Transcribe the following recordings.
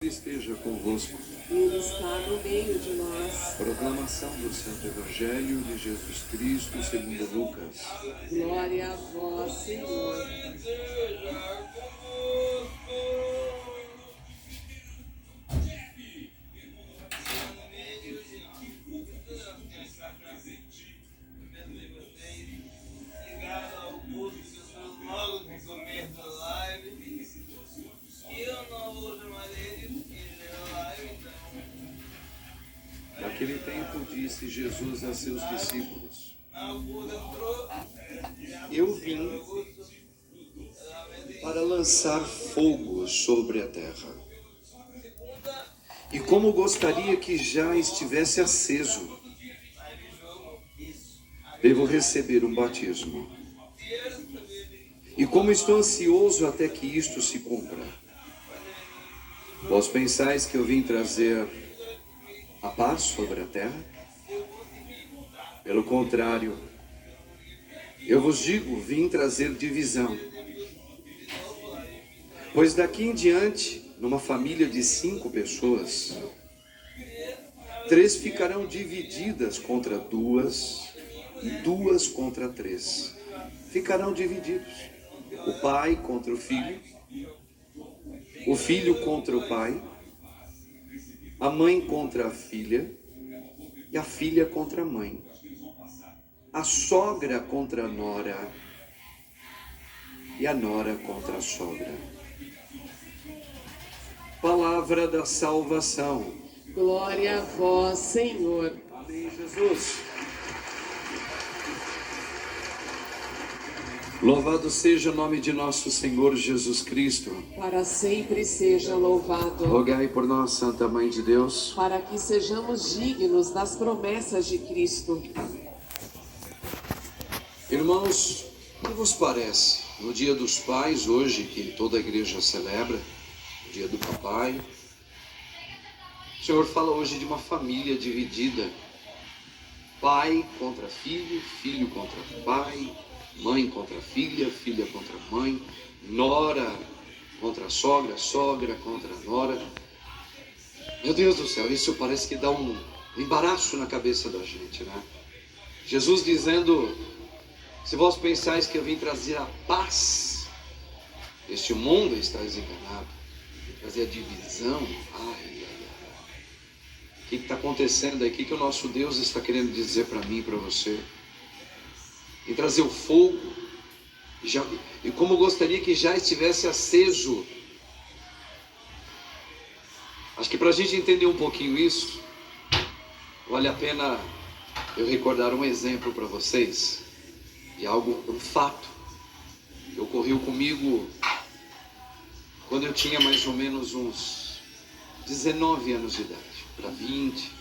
Esteja convosco. Ele está no meio de nós. Proclamação do Santo Evangelho de Jesus Cristo segundo Lucas. Glória a vós, Senhor. Naquele tempo disse Jesus a seus discípulos: Eu vim para lançar fogo sobre a terra. E como gostaria que já estivesse aceso, devo receber um batismo. E como estou ansioso até que isto se cumpra. Vós pensais que eu vim trazer a paz sobre a terra? Pelo contrário, eu vos digo, vim trazer divisão. Pois daqui em diante, numa família de 5 pessoas, 3 ficarão divididas contra 2 e 2 contra 3. Ficarão divididos. O pai contra o filho contra o pai, a mãe contra a filha e a filha contra a mãe, a sogra contra a nora e a nora contra a sogra. Palavra da salvação. Glória a vós, Senhor. Amém, Jesus. Louvado seja o nome de nosso Senhor Jesus Cristo. Para sempre seja louvado. Rogai por nós, Santa Mãe de Deus, para que sejamos dignos das promessas de Cristo. Irmãos, o que vos parece? No Dia dos Pais, hoje, que toda a igreja celebra, o Dia do Papai, o Senhor fala hoje de uma família dividida. Pai contra filho, filho contra pai, mãe contra filha, filha contra mãe, nora contra sogra, sogra contra nora. Meu Deus do céu, isso parece que dá um embaraço na cabeça da gente, né? Jesus dizendo: se vós pensais que eu vim trazer a paz, este mundo está desenganado, trazer a divisão, o que está acontecendo aí? O que o nosso Deus está querendo dizer para mim e para você? Em trazer o fogo, e como gostaria que já estivesse aceso. Acho que para a gente entender um pouquinho isso, vale a pena eu recordar um exemplo para vocês, de um fato que ocorreu comigo quando eu tinha mais ou menos uns 19 anos de idade, para 20.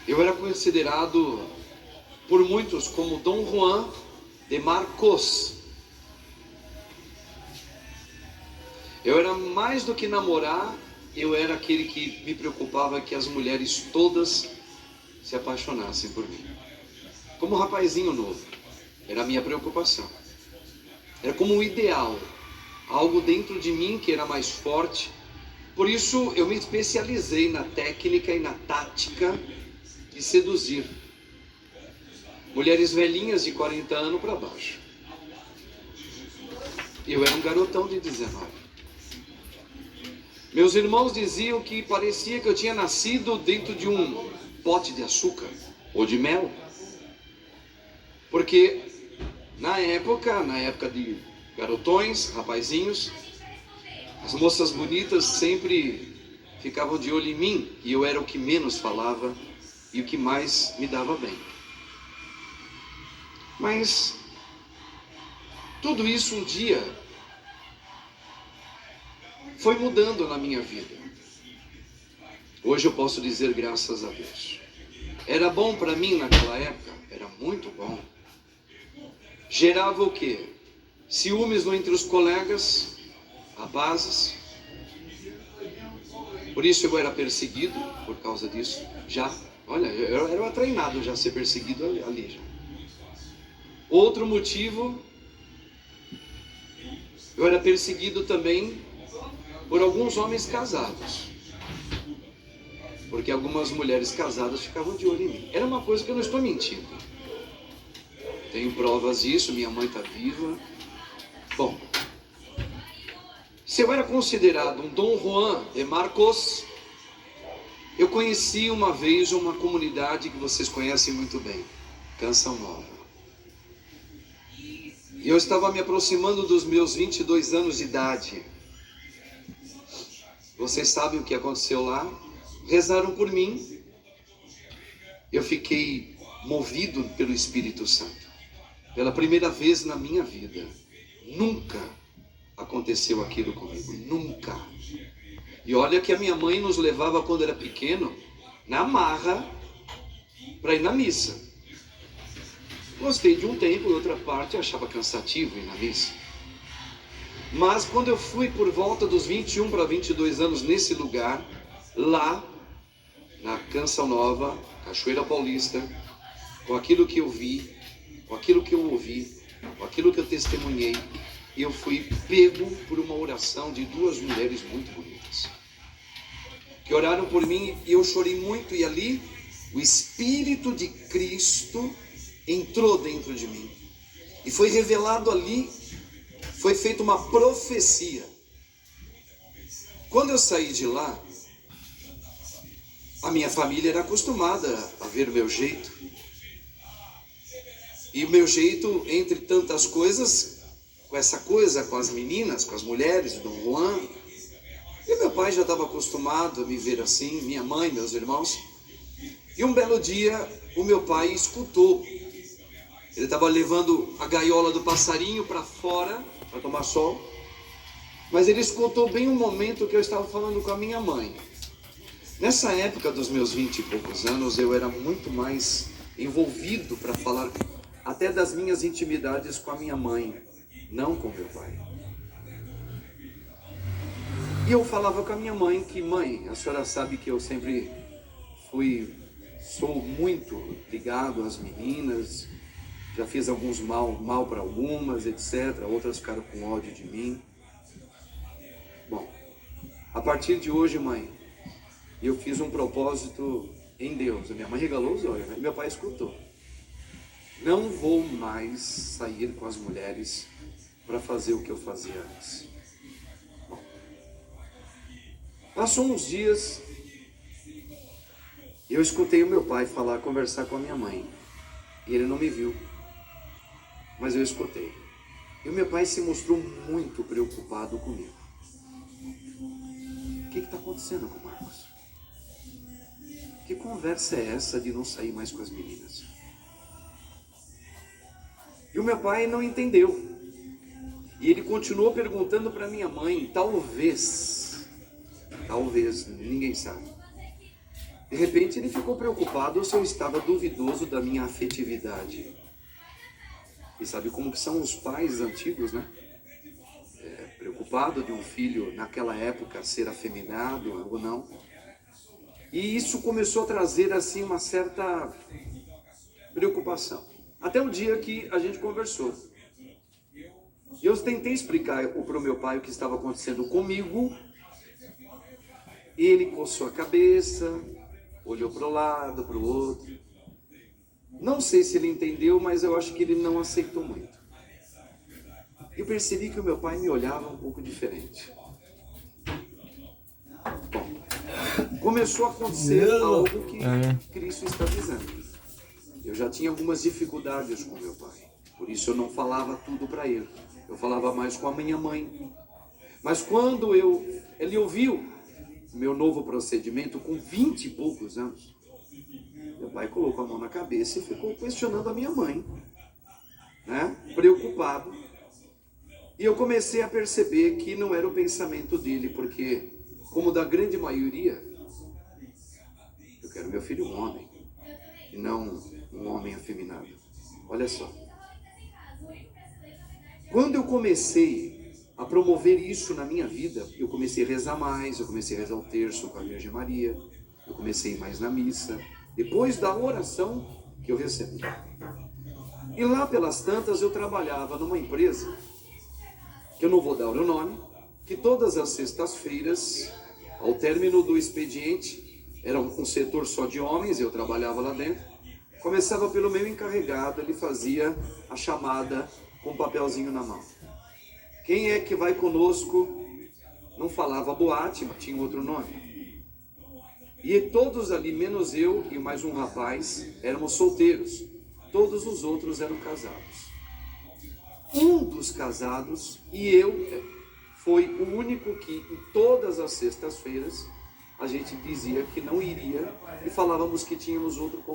Eu era considerado por muitos como Dom Juan de Marcos. Eu era mais do que namorar, eu era aquele que me preocupava que as mulheres todas se apaixonassem por mim. Como um rapazinho novo, era a minha preocupação. Era como um ideal, algo dentro de mim que era mais forte. Por isso eu me especializei na técnica e na tática de seduzir mulheres velhinhas de 40 anos para baixo. Eu era um garotão de 19. Meus irmãos diziam que parecia que eu tinha nascido dentro de um pote de açúcar ou de mel. Porque na época de garotões, rapazinhos, as moças bonitas sempre ficavam de olho em mim, e eu era o que menos falava e o que mais me dava bem. Mas tudo isso um dia foi mudando na minha vida. Hoje eu posso dizer graças a Deus. Era bom para mim naquela época? Era muito bom. Gerava o quê? Ciúmes entre os colegas, rapazes. Por isso eu era perseguido por causa disso. Olha, eu era treinado já a ser perseguido ali já. Outro motivo, eu era perseguido também por alguns homens casados, porque algumas mulheres casadas ficavam de olho em mim. Era uma coisa que eu não estou mentindo. Tenho provas disso, minha mãe está viva. Bom, se eu era considerado um Dom Juan de Marcos, eu conheci uma vez uma comunidade que vocês conhecem muito bem, Canção Nova. E eu estava me aproximando dos meus 22 anos de idade. Vocês sabem o que aconteceu lá? Rezaram por mim. Eu fiquei movido pelo Espírito Santo. Pela primeira vez na minha vida. Nunca aconteceu aquilo comigo. Nunca. E olha que a minha mãe nos levava quando era pequeno, na marra, para ir na missa. Gostei de um tempo, e outra parte achava cansativo ir na missa. Mas quando eu fui por volta dos 21 para 22 anos nesse lugar, lá, na Canção Nova, Cachoeira Paulista, com aquilo que eu vi, com aquilo que eu ouvi, com aquilo que eu testemunhei, eu fui pego por uma oração de duas mulheres muito bonitas, que oraram por mim e eu chorei muito, e ali o Espírito de Cristo entrou dentro de mim, e foi revelado ali, foi feita uma profecia. Quando eu saí de lá, a minha família era acostumada a ver o meu jeito, e o meu jeito, entre tantas coisas, com essa coisa, com as meninas, com as mulheres, Dom Juan. E meu pai já estava acostumado a me ver assim, minha mãe, meus irmãos. E um belo dia, o meu pai escutou. Ele estava levando a gaiola do passarinho para fora, para tomar sol. Mas ele escutou bem o momento que eu estava falando com a minha mãe. Nessa época dos meus 20 e poucos anos, eu era muito mais envolvido para falar até das minhas intimidades com a minha mãe, não com meu pai. E eu falava com a minha mãe que, mãe, a senhora sabe que eu sempre sou muito ligado às meninas, já fiz alguns mal para algumas, etc. Outras ficaram com ódio de mim. Bom, a partir de hoje, mãe, eu fiz um propósito em Deus. A minha mãe regalou os olhos, né? E meu pai escutou. Não vou mais sair com as mulheres para fazer o que eu fazia antes. Bom, passou uns dias, eu escutei o meu pai conversar com a minha mãe. E ele não me viu, mas eu escutei. E o meu pai se mostrou muito preocupado comigo. O que está acontecendo com o Marcos? Que conversa é essa de não sair mais com as meninas? E o meu pai não entendeu. E ele continuou perguntando para minha mãe, talvez, ninguém sabe. De repente ele ficou preocupado se eu estava duvidoso da minha afetividade. E sabe como que são os pais antigos, né? Preocupado de um filho naquela época ser afeminado ou não. E isso começou a trazer assim uma certa preocupação. Até o dia que a gente conversou. Eu tentei explicar para o meu pai o que estava acontecendo comigo. Ele coçou a cabeça, olhou para o lado, para o outro. Não sei se ele entendeu, mas eu acho que ele não aceitou muito. Eu percebi que o meu pai me olhava um pouco diferente. Bom, começou a acontecer algo que Cristo está dizendo. Eu já tinha algumas dificuldades com meu pai. Por isso eu não falava tudo para ele. Eu falava mais com a minha mãe. Mas quando ele ouviu o meu novo procedimento com 20 e poucos anos, meu pai colocou a mão na cabeça e ficou questionando a minha mãe, né? Preocupado. E eu comecei a perceber que não era o pensamento dele, porque, como da grande maioria, eu quero meu filho um homem, e não um homem afeminado. Olha só. Quando eu comecei a promover isso na minha vida, eu comecei a rezar mais, eu comecei a rezar o terço com a Virgem Maria, eu comecei a ir mais na missa, depois da oração que eu recebi. E lá pelas tantas eu trabalhava numa empresa, que eu não vou dar o nome, que todas as sextas-feiras, ao término do expediente, era um setor só de homens, eu trabalhava lá dentro, começava pelo meu encarregado, ele fazia a chamada com um papelzinho na mão. Quem é que vai conosco? Não falava boate, mas tinha outro nome. E todos ali, menos eu e mais um rapaz, éramos solteiros. Todos os outros eram casados. Um dos casados e eu foi o único que em todas as sextas-feiras a gente dizia que não iria e falávamos que tínhamos outro compromisso.